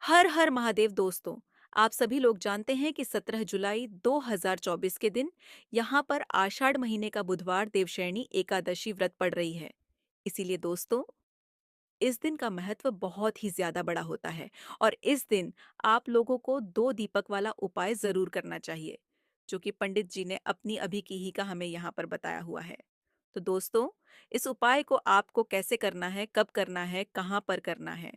हर हर महादेव दोस्तों। आप सभी लोग जानते हैं कि 17 जुलाई 2024 के दिन यहाँ पर आषाढ़ महीने का बुधवार देवशयनी एकादशी व्रत पड़ रही है। इसीलिए दोस्तों, इस दिन का महत्व बहुत ही ज्यादा बड़ा होता है और इस दिन आप लोगों को दो दीपक वाला उपाय जरूर करना चाहिए, जो कि पंडित जी ने अपनी अभी की ही का हमें यहाँ पर बताया हुआ है। तो दोस्तों, इस उपाय को आपको कैसे करना है, कब करना है, कहाँ पर करना है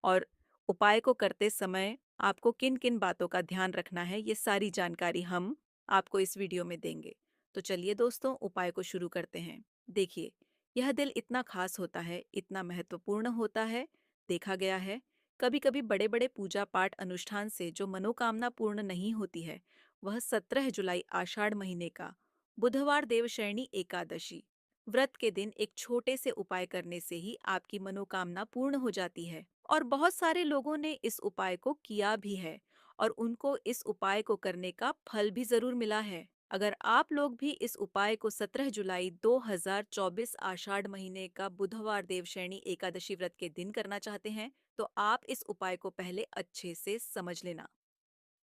और उपाय को करते समय आपको किन-किन बातों का ध्यान रखना है, ये सारी जानकारी हम आपको इस वीडियो में देंगे। तो चलिए दोस्तों, उपाय को शुरू करते हैं। देखिए, यह दिल इतना खास होता है, इतना महत्वपूर्ण होता है, देखा गया है, कभी-कभी बड़े-बड़े पूजा पाठ अनुष्ठान से जो मनोकामना पूर्ण नहीं होती है, वह 17 जुलाई आषाढ़ महीने का बुधवार देवशयनी एकादशी व्रत के दिन एक छोटे से उपाय करने से ही आपकी मनोकामना पूर्ण हो जाती है। और बहुत सारे लोगों ने इस उपाय को किया भी है और उनको इस उपाय को करने का फल भी जरूर मिला है। अगर आप लोग भी इस उपाय को 17 जुलाई 2024 आषाढ़ महीने का बुधवार देवशयनी एकादशी व्रत के दिन करना चाहते हैं, तो आप इस उपाय को पहले अच्छे से समझ लेना,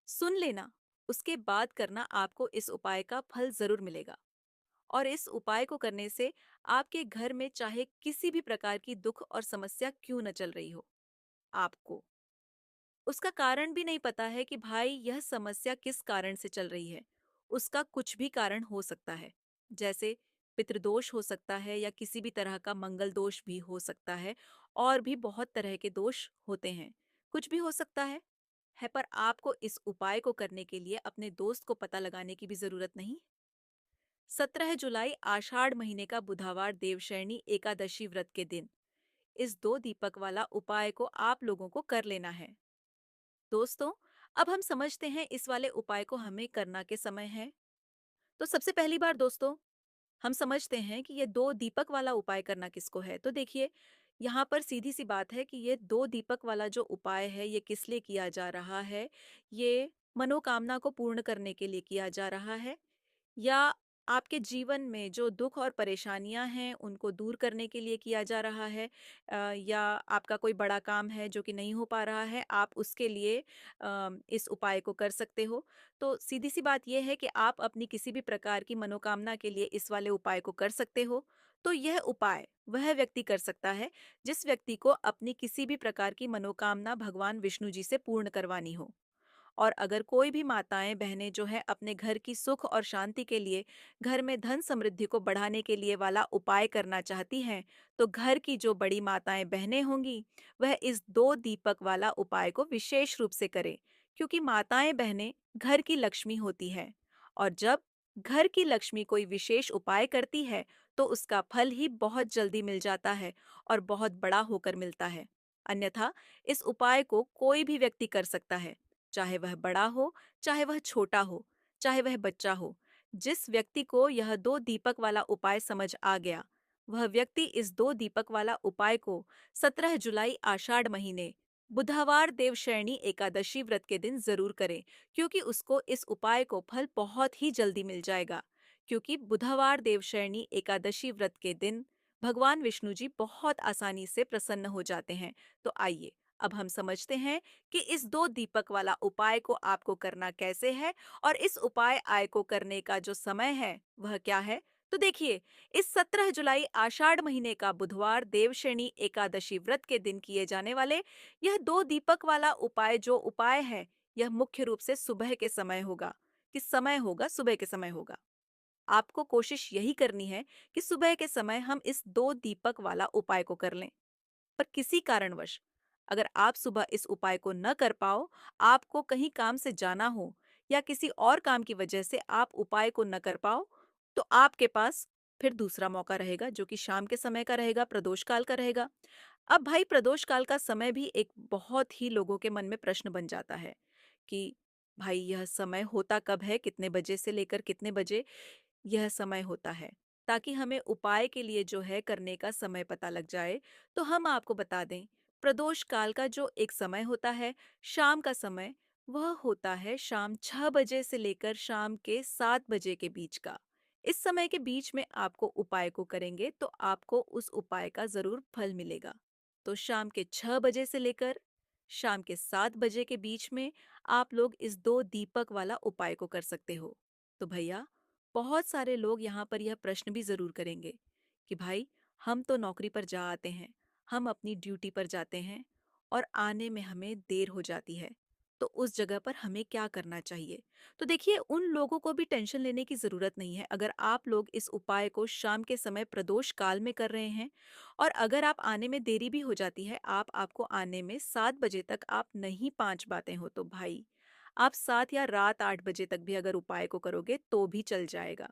सुन लेना, उसके बाद करना। आपको इस उपाय का फल जरूर मिलेगा और इस उपाय को करने से आपके घर में चाहे किसी भी प्रकार की दुख और समस्या क्यों न चल रही हो, आपको उसका कारण भी नहीं पता है कि भाई यह समस्या किस कारण से चल रही है। उसका कुछ भी कारण हो सकता है, जैसे पितृदोष हो सकता है या किसी भी तरह का मंगल दोष भी हो सकता है। और भी बहुत तरह के दोष होते हैं, कुछ भी हो सकता है। पर आपको इस उपाय को करने के लिए अपने दोस्त को पता लगाने की भी जरूरत नहीं। 17 जुलाई आषाढ़ महीने का बुधवार देवशयनी एकादशी व्रत के दिन इस दो दीपक वाला उपाय को आप लोगों को कर लेना है। दोस्तों, अब हम समझते हैं इस वाले उपाय को हमें करना के समय है। तो सबसे पहली बार दोस्तों, हम समझते हैं कि ये दो दीपक वाला उपाय करना किसको है। तो देखिए, यहाँ पर सीधी सी बात है कि ये दो दीपक वाला जो उपाय है, ये किस लिए किया जा रहा है। ये मनोकामना को पूर्ण करने के लिए किया जा रहा है, या आपके जीवन में जो दुख और परेशानियां हैं उनको दूर करने के लिए किया जा रहा है। या आपका कोई बड़ा काम है जो कि नहीं हो पा रहा है, आप उसके लिए इस उपाय को कर सकते हो। तो सीधी सी बात यह है कि आप अपनी किसी भी प्रकार की मनोकामना के लिए इस वाले उपाय को कर सकते हो। तो यह उपाय वह व्यक्ति कर सकता है जिस व्यक्ति को अपनी किसी भी प्रकार की मनोकामना भगवान विष्णु जी से पूर्ण करवानी हो। और अगर कोई भी माताएं बहनें जो है अपने घर की सुख और शांति के लिए, घर में धन समृद्धि को बढ़ाने के लिए वाला उपाय करना चाहती हैं, तो घर की जो बड़ी माताएं बहनें होंगी, वह इस दो दीपक वाला उपाय को विशेष रूप से करें। क्योंकि माताएं बहनें घर की लक्ष्मी होती है और जब घर की लक्ष्मी कोई विशेष उपाय करती है, तो उसका फल ही बहुत जल्दी मिल जाता है और बहुत बड़ा होकर मिलता है। अन्यथा इस उपाय को कोई भी व्यक्ति कर सकता है, चाहे वह बड़ा हो, चाहे वह छोटा हो, चाहे वह बच्चा हो। जिस व्यक्ति को यह दो दीपक वाला उपाय समझ आ गया, वह व्यक्ति इस दो दीपक वाला उपाय को 17 जुलाई आषाढ़ महीने बुधवार देवशयनी एकादशी व्रत के दिन जरूर करे। क्योंकि उसको इस उपाय को फल बहुत ही जल्दी मिल जाएगा। क्योंकि बुधवार देवशयनी एकादशी व्रत के दिन भगवान विष्णु जी बहुत आसानी से प्रसन्न हो जाते हैं। तो आइए, अब हम समझते हैं कि इस दो दीपक वाला उपाय को आपको करना कैसे है और इस उपाय आय को करने का जो समय है वह क्या है। तो देखिए, इस 17 जुलाई आषाढ़ महीने का बुधवार देवशयनी एकादशी व्रत के दिन किए जाने वाले यह दो दीपक वाला उपाय जो उपाय है, यह मुख्य रूप से सुबह के समय होगा। किस समय होगा? सुबह के समय होगा। आपको कोशिश यही करनी है कि सुबह के समय हम इस दो दीपक वाला उपाय को कर लें। पर किसी कारणवश अगर आप सुबह इस उपाय को न कर पाओ, आपको कहीं काम से जाना हो या किसी और काम की वजह से आप उपाय को न कर पाओ, तो आपके पास फिर दूसरा मौका रहेगा जो कि शाम के समय का रहेगा, प्रदोष काल का रहेगा। अब भाई, प्रदोष काल का समय भी एक बहुत ही लोगों के मन में प्रश्न बन जाता है कि भाई यह समय होता कब है, कितने बजे से लेकर कितने बजे यह समय होता है, ताकि हमें उपाय के लिए जो है करने का समय पता लग जाए। तो हम आपको बता दें, प्रदोष काल का जो एक समय होता है, शाम का समय, वह होता है शाम 6 बजे से लेकर शाम के 7 बजे के बीच का। इस समय के बीच में आपको उपाय को करेंगे तो आपको उस उपाय का जरूर फल मिलेगा। तो शाम के 6 बजे से लेकर शाम के 7 बजे के बीच में आप लोग इस 2 दीपक वाला उपाय को कर सकते हो। तो भैया, बहुत सारे लोग यहाँ पर यह प्रश्न भी जरूर करेंगे कि भाई, हम तो नौकरी पर जा आते हैं, हम अपनी ड्यूटी पर जाते हैं और आने में हमें देर हो जाती है, तो उस जगह पर हमें क्या करना चाहिए? तो देखिए, उन लोगों को भी टेंशन लेने की जरूरत नहीं है। अगर आप लोग इस उपाय को शाम के समय प्रदोष काल में कर रहे हैं और अगर आप आने में देरी भी हो जाती है, आपको आने में 7 बजे तक आप नहीं पहुंच पाते हो, तो भाई, आप 7 या रात 8 बजे तक भी अगर उपाय को करोगे तो भी चल जाएगा।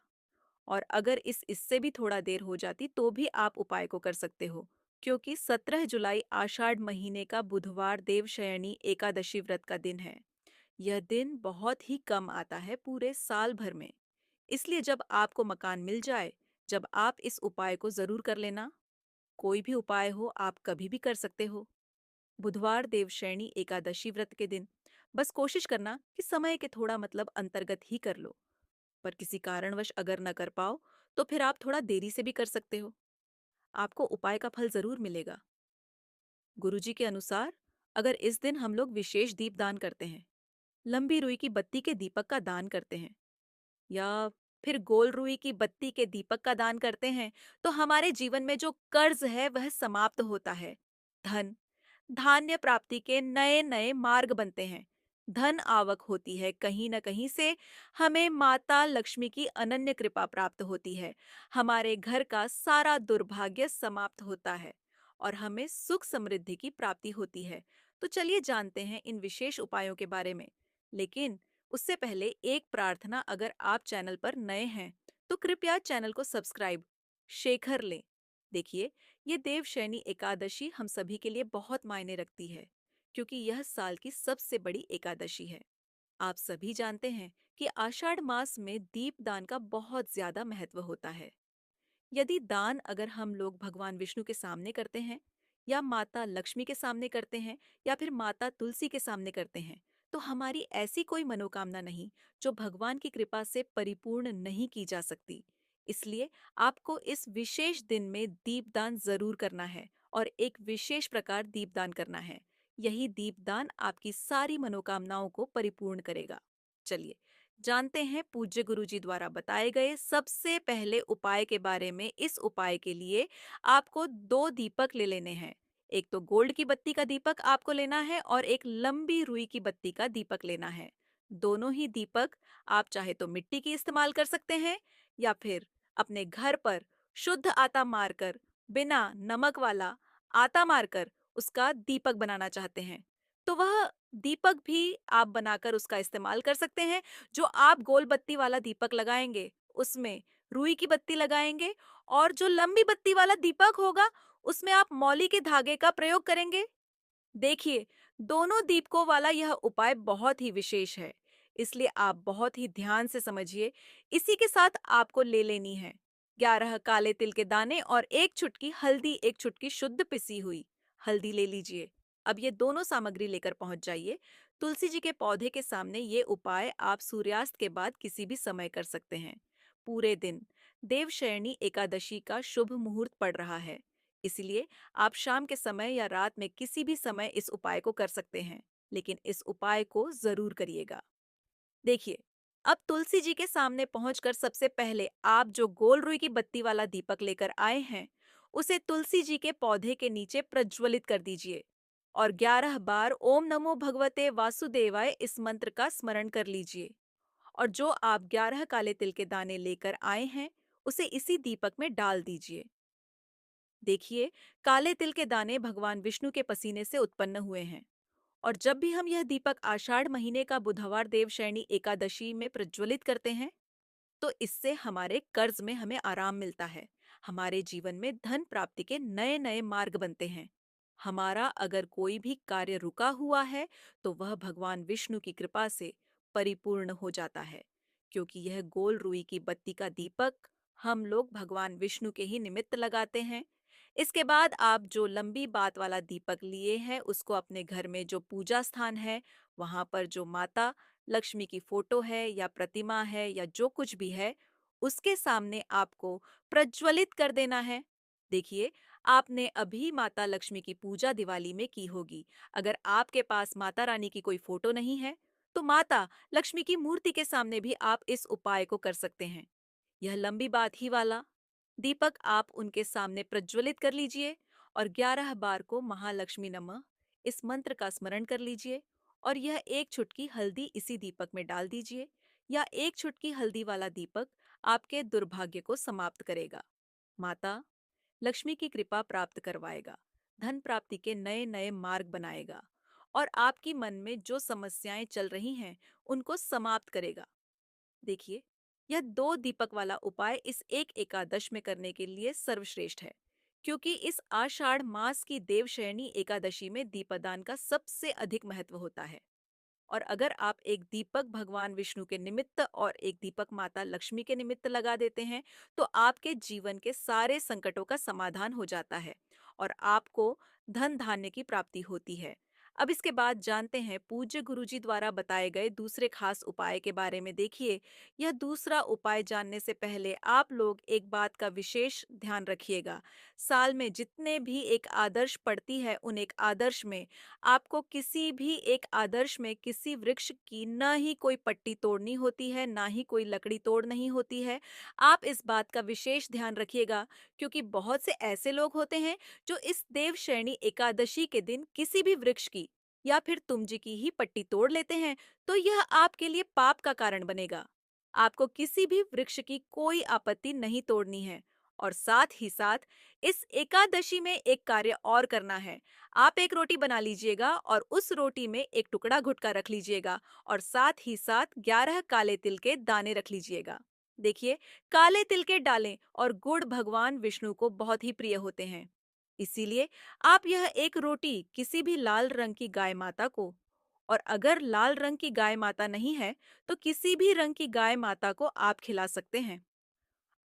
और अगर इससे भी थोड़ा देर हो जाती तो भी आप उपाय को कर सकते हो, क्योंकि 17 जुलाई आषाढ़ महीने का बुधवार देवशयनी एकादशी व्रत का दिन है। यह दिन बहुत ही कम आता है पूरे साल भर में। इसलिए जब आपको मकान मिल जाए, जब आप इस उपाय को जरूर कर लेना। कोई भी उपाय हो, आप कभी भी कर सकते हो। बुधवार देवशयनी एकादशी व्रत के दिन बस कोशिश करना कि समय के थोड़ा अंतर्गत ही कर लो। पर किसी कारणवश अगर न कर पाओ, तो फिर आप थोड़ा देरी से भी कर सकते हो। आपको उपाय का फल जरूर मिलेगा। गुरुजी के अनुसार, अगर इस दिन हम लोग विशेष दीप दान करते हैं, लंबी रुई की बत्ती के दीपक का दान करते हैं, या फिर गोल रुई की बत्ती के दीपक का दान करते हैं, तो हमारे जीवन में जो कर्ज है वह समाप्त होता है। धन धान्य प्राप्ति के नए नए मार्ग बनते हैं। धन आवक होती है, कहीं न कहीं से हमें माता लक्ष्मी की अनन्य कृपा प्राप्त होती है। हमारे घर का सारा दुर्भाग्य समाप्त होता है और हमें सुख समृद्धि की प्राप्ति होती है। तो चलिए जानते हैं इन विशेष उपायों के बारे में। लेकिन उससे पहले एक प्रार्थना, अगर आप चैनल पर नए हैं तो कृपया चैनल को सब्सक्राइब शेखर लें। देखिए, ये देवशयनी एकादशी हम सभी के लिए बहुत मायने रखती है, क्योंकि यह साल की सबसे बड़ी एकादशी है। आप सभी जानते हैं कि आषाढ़ मास में दीपदान का बहुत ज्यादा महत्व होता है। यदि दान अगर हम लोग भगवान विष्णु के सामने करते हैं, या माता लक्ष्मी के सामने करते हैं, या फिर माता तुलसी के सामने करते हैं, तो हमारी ऐसी कोई मनोकामना नहीं जो भगवान की कृपा से परिपूर्ण नहीं की जा सकती। इसलिए आपको इस विशेष दिन में दीपदान जरूर करना है और एक विशेष प्रकार दीपदान करना है। यही दीपदान आपकी सारी मनोकामनाओं को परिपूर्ण करेगा। चलिए जानते हैं पूज्य गुरु जी द्वारा बताए गए सबसे पहले उपाय के बारे में। इस उपाय के लिए आपको 2 दीपक ले लेने हैं। एक तो गोल्ड की बत्ती का दीपक आपको लेना है और एक लंबी रुई की बत्ती का दीपक लेना है। दोनों ही दीपक आप चाहे तो मिट्टी की इस्तेमाल कर सकते हैं, या फिर अपने घर पर शुद्ध आटा मारकर, बिना नमक वाला आटा मारकर उसका दीपक बनाना चाहते हैं, तो वह दीपक भी आप बनाकर उसका इस्तेमाल कर सकते हैं। जो आप गोल बत्ती वाला दीपक लगाएंगे, उसमें रुई की बत्ती लगाएंगे, और जो लंबी बत्ती वाला दीपक होगा, उसमें आप मौली के धागे का प्रयोग करेंगे। देखिए, दोनों दीपकों वाला यह उपाय बहुत ही विशेष है, इसलिए आप बहुत ही ध्यान से समझिए। इसी के साथ आपको ले लेनी है 11 काले तिल के दाने और एक चुटकी हल्दी, एक चुटकी शुद्ध पिसी हुई हल्दी ले लीजिए। अब ये दोनों सामग्री लेकर पहुंच जाइए तुलसी जी के पौधे के सामने। ये उपाय आप सूर्यास्त के बाद किसी भी समय कर सकते हैं। पूरे दिन देवशयनी एकादशी का शुभ मुहूर्त पड़ रहा है, इसलिए आप शाम के समय या रात में किसी भी समय इस उपाय को कर सकते हैं, लेकिन इस उपाय को जरूर करिएगा। देखिए, अब तुलसी जी के सामने पहुंचकर सबसे पहले आप जो गोल रुई की बत्ती वाला दीपक लेकर आए हैं, उसे तुलसी जी के पौधे के नीचे प्रज्वलित कर दीजिए और 11 बार ओम नमो भगवते वासुदेवाय इस मंत्र का स्मरण कर लीजिए। और जो आप 11 काले तिल के दाने लेकर आए हैं, उसे इसी दीपक में डाल दीजिए। देखिए, काले तिल के दाने भगवान विष्णु के पसीने से उत्पन्न हुए हैं, और जब भी हम यह दीपक आषाढ़ महीने का बुधवार देवशयनी एकादशी में प्रज्वलित करते हैं, तो इससे हमारे कर्ज में हमें आराम मिलता है। हमारे जीवन में धन प्राप्ति के नए नए मार्ग बनते हैं। हमारा अगर कोई भी कार्य रुका हुआ है, तो वह भगवान विष्णु की कृपा से परिपूर्ण हो जाता है, क्योंकि यह गोल रुई की बत्ती का दीपक हम लोग भगवान विष्णु के ही निमित्त लगाते हैं। इसके बाद आप जो लंबी बात वाला दीपक लिए हैं, उसको अपने घर में जो पूजा स्थान है, वहां पर जो माता लक्ष्मी की फोटो है या प्रतिमा है या जो कुछ भी है, उसके सामने आपको प्रज्वलित कर देना है। देखिए, आपने अभी माता लक्ष्मी की पूजा दिवाली में की होगी। अगर आपके पास माता रानी की कोई फोटो नहीं है, तो माता लक्ष्मी की मूर्ति के सामने भी आप इस उपाय को कर सकते हैं। यह लंबी बात ही वाला दीपक आप उनके सामने प्रज्वलित कर लीजिए और 11 बार को महालक्ष्मी नमः इस मंत्र का स्मरण कर लीजिए और यह एक चुटकी हल्दी इसी दीपक में डाल दीजिए या एक चुटकी हल्दी वाला दीपक आपके दुर्भाग्य को समाप्त करेगा। माता लक्ष्मी की कृपा प्राप्त करवाएगा, धन प्राप्ति के नए नए मार्ग बनाएगा और आपकी मन में जो समस्याएं चल रही हैं उनको समाप्त करेगा। देखिए, यह 2 दीपक वाला उपाय इस एक एकादश में करने के लिए सर्वश्रेष्ठ है, क्योंकि इस आषाढ़ मास की देवशयनी एकादशी में दीपदान का सबसे अधिक महत्व होता है। और अगर आप एक दीपक भगवान विष्णु के निमित्त और एक दीपक माता लक्ष्मी के निमित्त लगा देते हैं, तो आपके जीवन के सारे संकटों का समाधान हो जाता है और आपको धन धान्य की प्राप्ति होती है। अब इसके बाद जानते हैं पूज्य गुरुजी द्वारा बताए गए दूसरे खास उपाय के बारे में। देखिए, यह दूसरा उपाय जानने से पहले आप लोग एक बात का विशेष ध्यान रखिएगा। साल में जितने भी एक आदर्श पड़ती है, उन एक आदर्श में आपको किसी भी एक आदर्श में किसी वृक्ष की न ही कोई पट्टी तोड़नी होती है, ना ही कोई लकड़ी तोड़ नहीं होती है। आप इस बात का विशेष ध्यान रखिएगा, क्योंकि बहुत से ऐसे लोग होते हैं जो इस देवशयनी एकादशी के दिन किसी भी वृक्ष की या फिर तुम जी की ही पट्टी तोड़ लेते हैं, तो यह आपके लिए पाप का कारण बनेगा। आपको किसी भी वृक्ष की कोई आपत्ति नहीं तोड़नी है और साथ ही साथ इस एकादशी में एक कार्य और करना है। आप एक रोटी बना लीजिएगा और उस रोटी में एक टुकड़ा गुटखा रख लीजिएगा और साथ ही साथ 11 काले तिल के दाने रख लीजिएगा। देखिए, काले तिल के डालें और गुड़ भगवान विष्णु को बहुत ही प्रिय होते हैं। इसीलिए आप यह एक रोटी किसी भी लाल रंग की गाय माता को, और अगर लाल रंग की गाय माता नहीं है तो किसी भी रंग की गाय माता को आप खिला सकते हैं।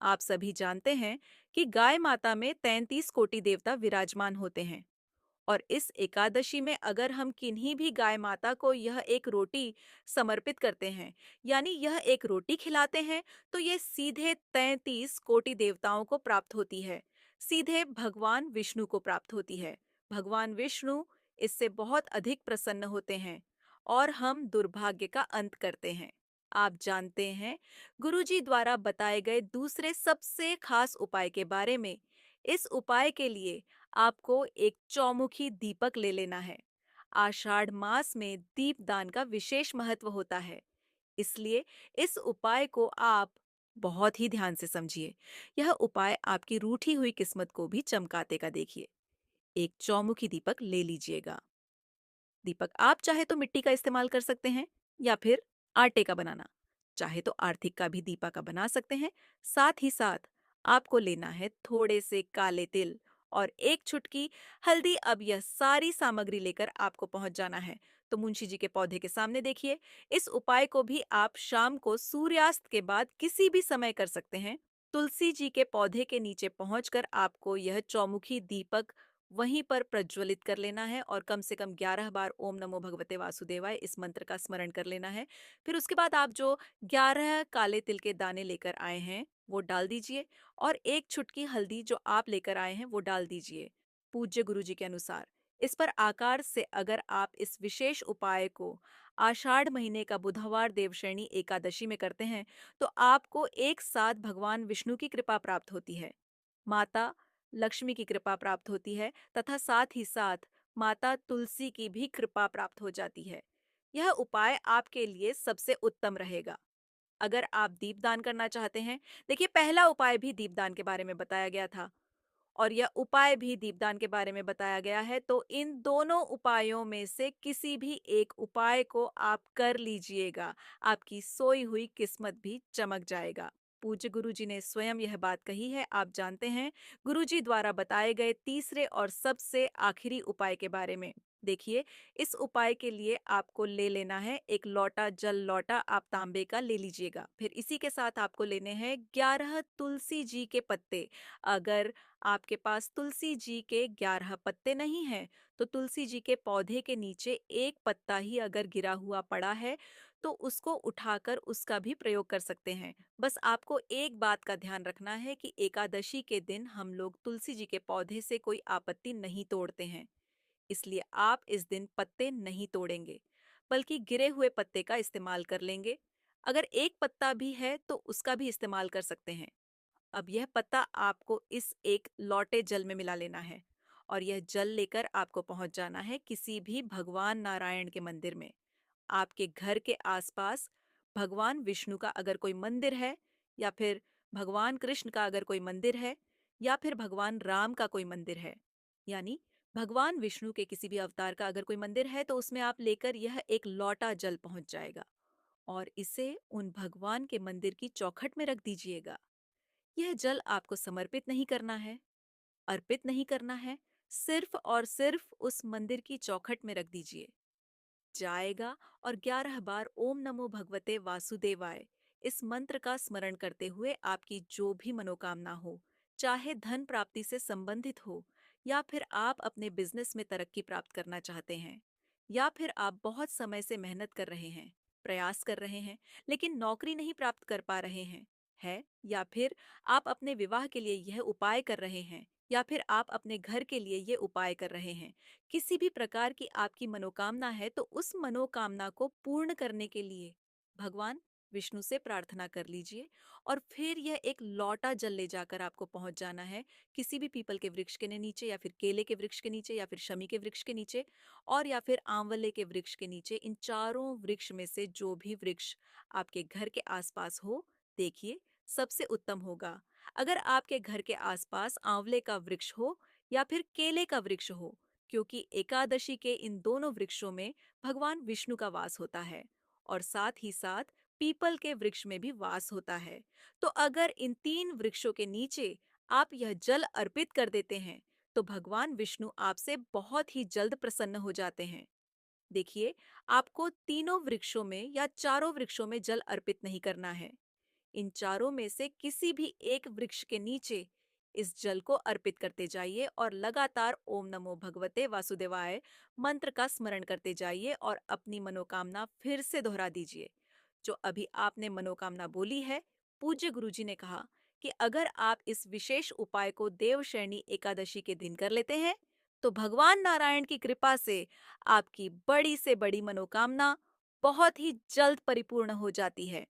आप सभी जानते हैं कि गाय माता में 33 कोटि देवता विराजमान होते हैं और इस एकादशी में अगर हम किन्हीं भी गाय माता को यह एक रोटी समर्पित करते हैं, यानी यह एक रोटी खिलाते हैं, तो ये सीधे 33 कोटि देवताओं को प्राप्त होती है, सीधे भगवान विष्णु को प्राप्त होती है। भगवान विष्णु इससे बहुत अधिक प्रसन्न होते हैं और हम दुर्भाग्य का अंत करते हैं। आप जानते हैं गुरुजी द्वारा बताए गए दूसरे सबसे खास उपाय के बारे में। इस उपाय के लिए आपको एक चौमुखी दीपक ले लेना है। आषाढ़ मास में दीपदान का विशेष महत्व होता है, इसलिए इस उपाय को आप बहुत ही ध्यान से समझिए। यह उपाय आपकी रूठी हुई किस्मत को भी चमकाते का। देखिए, एक चौमुखी दीपक ले लीजिएगा। दीपक आप चाहे तो मिट्टी का इस्तेमाल कर सकते हैं या फिर आटे का बनाना, चाहे तो आर्थिक का भी दीपा का बना सकते हैं। साथ ही साथ आपको लेना है थोड़े से काले तिल और एक चुटकी हल्दी। अब यह सारी सामग्री लेकर आपको पहुंच जाना है तो मुंशी जी के पौधे के सामने। देखिए, इस उपाय को भी आप शाम को सूर्यास्त के बाद किसी भी समय कर सकते हैं। तुलसी जी के पौधे के नीचे पहुंचकर आपको यह चौमुखी दीपक वहीं पर प्रज्वलित कर लेना है और कम से कम 11 बार ओम नमो भगवते वासुदेवाय इस मंत्र का स्मरण कर लेना है। फिर उसके बाद आप जो 11 काले तिल के दाने लेकर आए हैं वो डाल दीजिए और एक चुटकी हल्दी जो आप लेकर आए हैं वो डाल दीजिए पूज्य गुरु जी के अनुसार। इस पर आकार से अगर आप इस विशेष उपाय को आषाढ़ महीने का बुधवार देवशयनी एकादशी में करते हैं, तो आपको एक साथ भगवान विष्णु की कृपा प्राप्त होती है, माता लक्ष्मी की कृपा प्राप्त होती है तथा साथ ही साथ माता तुलसी की भी कृपा प्राप्त हो जाती है। यह उपाय आपके लिए सबसे उत्तम रहेगा अगर आप दीपदान करना चाहते हैं। देखिए, पहला उपाय भी दीपदान के बारे में बताया गया था और यह उपाय भी दीपदान के बारे में बताया गया है, तो इन दोनों उपायों में से किसी भी एक उपाय को आप कर लीजिएगा, आपकी सोई हुई किस्मत भी चमक जाएगा। पूज्य गुरुजी ने स्वयं यह बात कही है। आप जानते हैं गुरुजी द्वारा बताए गए तीसरे और सबसे आखिरी उपाय के बारे में। देखिए, इस उपाय के लिए आपको ले लेना है एक लोटा जल, लोटा आप तांबे का ले लीजिएगा। फिर इसी के साथ आपको लेने हैं 11 तुलसी जी के पत्ते। अगर आपके पास तुलसी जी के 11 पत्ते नहीं हैं, तो तुलसी जी के पौधे के नीचे एक पत्ता ही अगर गिरा हुआ पड़ा है, तो उसको उठाकर उसका भी प्रयोग कर सकते हैं। बस आपको एक बात का ध्यान रखना है कि एकादशी के दिन हम लोग तुलसी जी के पौधे से कोई आपत्ति नहीं तोड़ते हैं। इसलिए आप इस दिन पत्ते नहीं तोड़ेंगे, बल्कि गिरे हुए पत्ते का इस्तेमाल कर लेंगे। अगर एक पत्ता भी है तो उसका भी इस्तेमाल कर सकते हैं। अब यह पत्ता आपको इस एक लौटे जल में मिला लेना है और यह जल लेकर आपको पहुंच जाना है किसी भी भगवान नारायण के मंदिर में। आपके घर के आसपास भगवान विष्णु का अगर कोई मंदिर है, या फिर भगवान कृष्ण का अगर कोई मंदिर है, या फिर भगवान राम का कोई मंदिर है, यानी भगवान विष्णु के किसी भी अवतार का अगर कोई मंदिर है, तो उसमें आप लेकर यह एक लौटा जल पहुंच जाएगा और इसे उन भगवान के मंदिर की चौखट में रख दीजिएगा। यह जल आपको समर्पित नहीं करना है, अर्पित नहीं करना है, सिर्फ और सिर्फ उस मंदिर की चौखट में रख दीजिए। जाएगा और 11 बार ओम नमो भगवते वासुदेवाय इस मंत्र का स्मरण करते हुए आपकी जो भी मनोकामना हो, चाहे धन प्राप्ति से संबंधित हो, या फिर आप अपने बिजनेस में तरक्की प्राप्त करना चाहते हैं, या फिर आप बहुत समय से मेहनत कर रहे हैं, प्रयास कर रहे हैं, लेकिन नौकरी नहीं प्राप्त कर पा रहे हैं, है, या फिर आप अपने विवाह के लिए यह उपाय कर रहे हैं, या फिर आप अपने घर के लिए ये उपाय कर रहे हैं, किसी भी प्रकार की आपकी मनोकामना है, तो उस मनोकामना को पूर्ण करने के लिए भगवान विष्णु से प्रार्थना कर लीजिए और फिर यह एक लौटा जल ले जाकर आपको पहुंच जाना है किसी भी पीपल के वृक्ष के नीचे, या फिर केले के वृक्ष के नीचे, या फिर शमी के वृक्ष के नीचे, और या फिर आंवले के वृक्ष के नीचे। इन चारों वृक्ष में से जो भी वृक्ष आपके घर के आसपास हो, देखिए, सबसे उत्तम होगा अगर आपके घर के आसपास आंवले का वृक्ष हो या फिर केले का वृक्ष हो, क्योंकि एकादशी के इन दोनों वृक्षों में भगवान विष्णु का वास होता है और साथ ही साथ पीपल के वृक्ष में भी वास होता है। तो अगर इन तीन वृक्षों के नीचे आप यह जल अर्पित कर देते हैं, तो भगवान विष्णु आपसे बहुत ही जल्द प्रसन्न हो जाते हैं। देखिए, आपको तीनों वृक्षों में या चारों वृक्षों में जल अर्पित नहीं करना है। इन चारों में से किसी भी एक वृक्ष के नीचे इस जल को अर्पित करते जाइए और लगातार ओम नमो भगवते वासुदेवाय मंत्र का स्मरण करते जाइए और अपनी मनोकामना फिर से दोहरा दीजिए। जो अभी आपने मनोकामना बोली है, पूज्य गुरुजी ने कहा कि अगर आप इस विशेष उपाय को देवशयनी एकादशी के दिन कर लेते हैं, तो भगवान नारायण की कृपा से आपकी बड़ी से बड़ी मनोकामना बहुत ही जल्द परिपूर्ण हो जाती है।